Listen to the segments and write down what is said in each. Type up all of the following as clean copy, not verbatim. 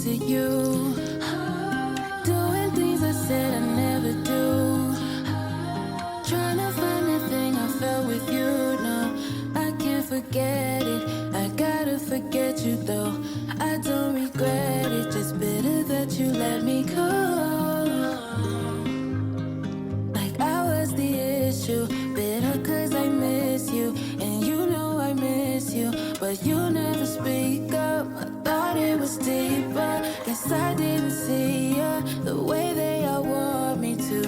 to you. Doing things I said I never do. Trying to find that thing I felt with you. No, I can't forget it. I gotta forget you though. I don't regret it, just bitter that you let me go. Like I was the issue, bitter cause I miss you. And you know I miss you, but you never speak up. I thought it was deeper, guess I didn't see ya the way they all want me to.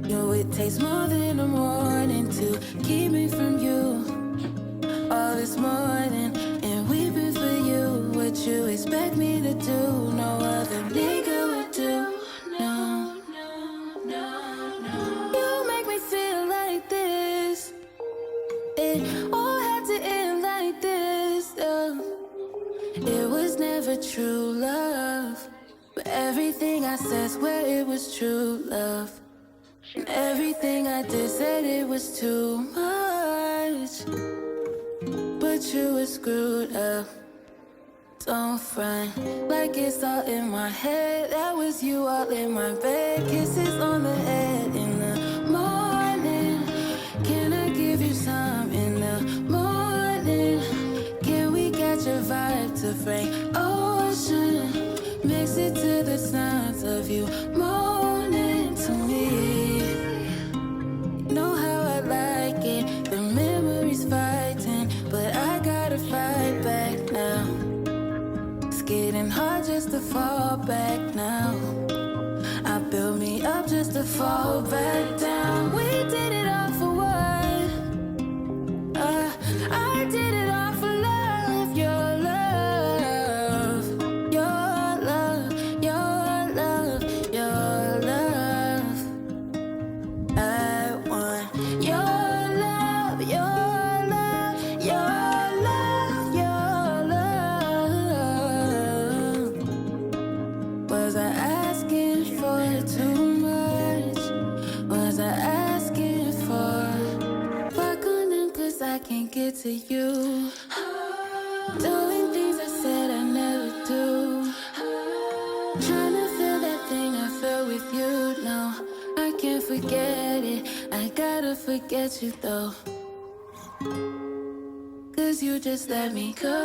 Yo, it takes more than a morning to keep me from you. All this morning and weeping for you. What you expect me to do, no other nigga would do. No, no, no, no. You make me feel like this. It all had to end like this. It was never true love, but everything I said swear it was true love. And everything I did said it was too much, but you were screwed up. Don't front like it's all in my head. That was you all in my bed. Kisses on the head in the morning. Can I give you some in the morning? Can we catch a vibe to Frank Ocean? Mix it to the sounds of you moaning to me. Know how I like it. The memories fighting, but I gotta fight back now. It's getting hard just to fall back now. I built me up just to fall back down. We did it all for what? I did it all for love. Your love, your love, your love, your love. I want your love, your love, your love, your love. Was I asking for too much? Was I asking for? Fuck on them cause I can't get to you. Doing things I said I never do. Trying to feel that thing I felt with you. No, I can't forget it. I gotta forget you though. Cause you just let me go.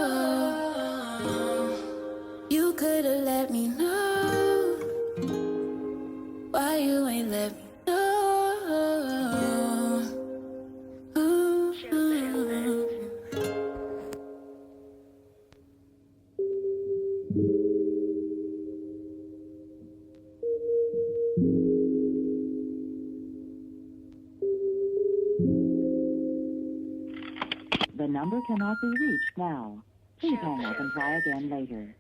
You could've let me know. Why you ain't let me know? Ooh. The number cannot be reached now. Please hang up and try again later.